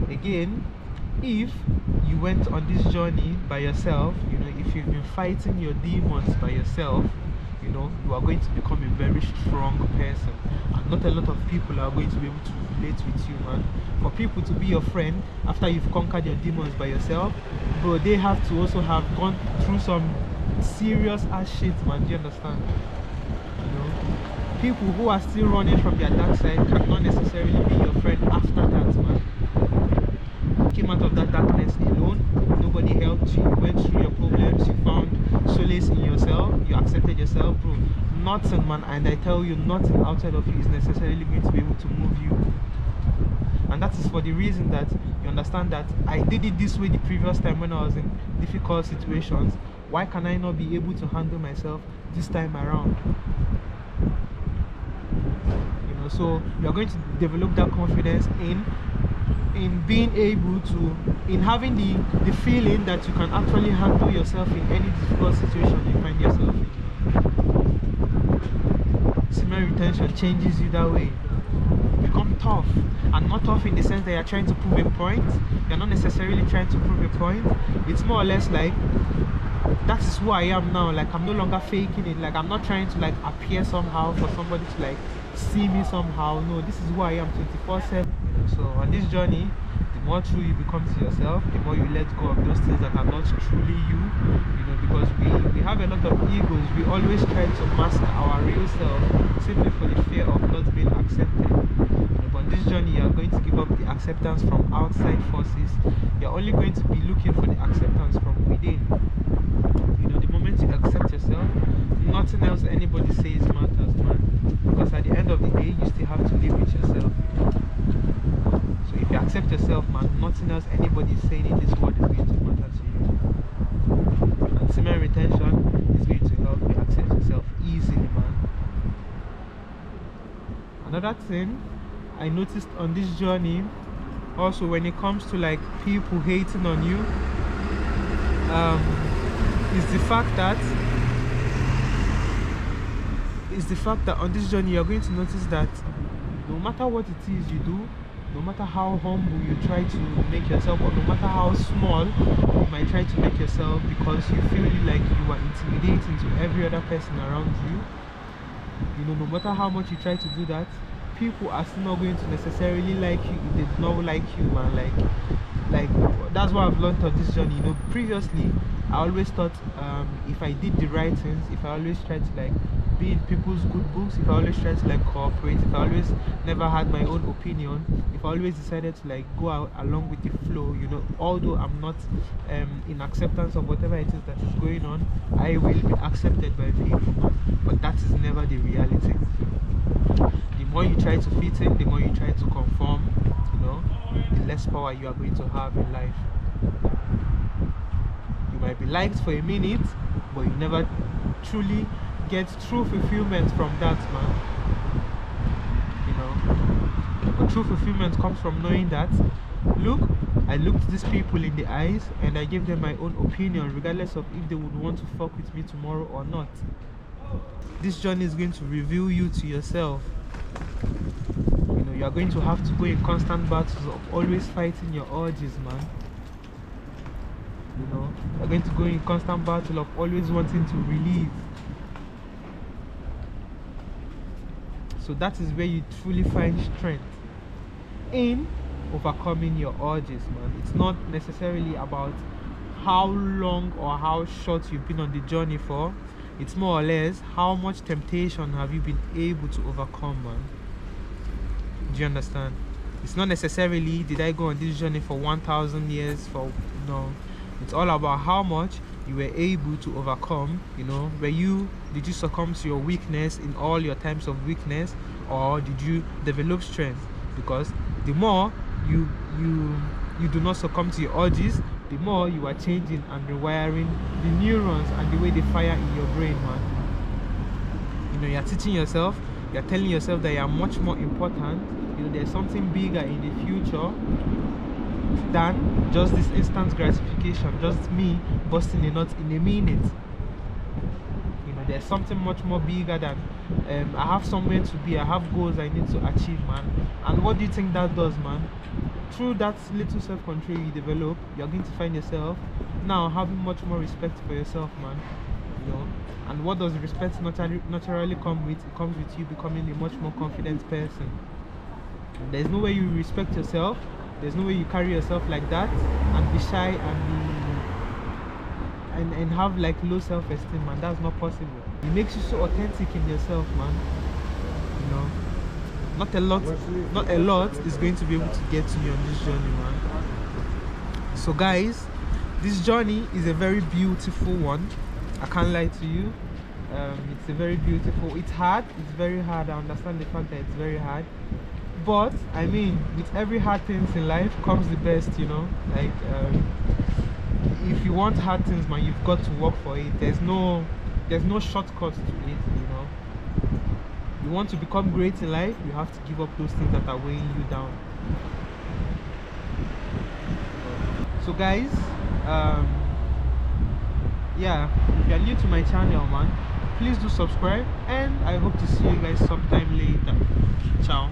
Again, if you went on this journey by yourself, if you've been fighting your demons by yourself, you are going to become a very strong person, and not a lot of people are going to be able to relate with you, man. For people to be your friend after you've conquered your demons by yourself, bro, they have to also have gone through some serious ass shit, man. Do you understand? People who are still running from their dark side cannot necessarily be your friend after that, man. You came out of that darkness alone, nobody helped you, you went through your problems, you found solace in yourself, you accepted yourself, bro. Nothing, man, and I tell you, nothing outside of you is necessarily going to be able to move you. And that is for the reason that you understand that I did it this way the previous time when I was in difficult situations. Why can I not be able to handle myself this time around? So you're going to develop that confidence in being able to, in having the feeling that you can actually handle yourself in any difficult situation you find yourself in. Semen retention changes you that way. You become tough, and not tough in the sense that you're trying to prove a point. You're not necessarily trying to prove a point. It's more or less like, that is who I am now. Like, I'm no longer faking it. Like, I'm not trying to like appear somehow for somebody to like see me somehow. No, this is who I am 24/7. So on this journey, the more true you become to yourself, the more you let go of those things that are not truly you. Because we have a lot of egos. We always try to mask our real self simply for the fear of not being accepted. But on this journey, you are going to give up the acceptance from outside forces. You're only going to be looking for the acceptance from within. The moment you accept yourself, nothing else anybody says matters, man. Because at the end of the day, you still have to live with yourself. So if you accept yourself, man, nothing else anybody is saying in this world is going to matter to you. And semen retention is going to help you accept yourself easily, man. Another thing I noticed on this journey, also when it comes to like people hating on you, is the fact that on this journey you're going to notice that no matter what it is you do, no matter how humble you try to make yourself, or no matter how small you might try to make yourself, because you feel like you are intimidating to every other person around you, no matter how much you try to do that, people are still not going to necessarily like you if they do not like you, man. Like that's what I've learned on this journey. Previously I always thought if I did the right things, if I always tried to like be in people's good books, if I always tried to like cooperate, if I always never had my own opinion, if I always decided to like go out along with the flow, although I'm not in acceptance of whatever it is that is going on, I will be accepted by people. But that is never the reality. The more you try to fit in, the more you try to conform, the less power you are going to have in life. You might be liked for a minute, but you never truly get true fulfillment from that, man. But true fulfillment comes from knowing that, look, I looked these people in the eyes and I gave them my own opinion, regardless of if they would want to fuck with me tomorrow or not. This journey is going to reveal you to yourself. You are going to have to go in constant battles of always fighting your urges, man. You're going to go in constant battle of always wanting to relieve. So that is where you truly find strength in overcoming your urges, man. It's not necessarily about how long or how short you've been on the journey for. It's more or less how much temptation have you been able to overcome, man. Do you understand? It's not necessarily did I go on this journey for 1,000 years for no. It's all about how much you were able to overcome. Did you succumb to your weakness in all your times of weakness, or did you develop strength? Because the more you do not succumb to your urges, the more you are changing and rewiring the neurons and the way they fire in your brain, man. You're teaching yourself, you're telling yourself that you're much more important. There's something bigger in the future than just this instant gratification, just me busting a nut in a minute. There's something much more bigger than I have somewhere to be, I have goals I need to achieve, man. And what do you think that does, man? through that little self-control you develop, you're going to find yourself now having much more respect for yourself, man. You know, and what does respect naturally come with? It comes with you becoming a much more confident person. There's no way you respect yourself, there's no way you carry yourself like that and be shy and have like low self-esteem, man. That's not possible. It makes you so authentic in yourself, man. You know, not a lot is going to be able to get to you on this journey, man. So guys, this journey is a very beautiful one. I can't lie to you. It's a very beautiful. It's hard. It's very hard. I understand the fact that it's very hard. But I mean, with every hard things in life comes the best, you know. Like, if you want hard things, man, you've got to work for it. There's no shortcut to it, you know. You want to become great in life, you have to give up those things that are weighing you down. So guys, yeah, if you're new to my channel, man, please do subscribe, and I hope to see you guys sometime later. Ciao.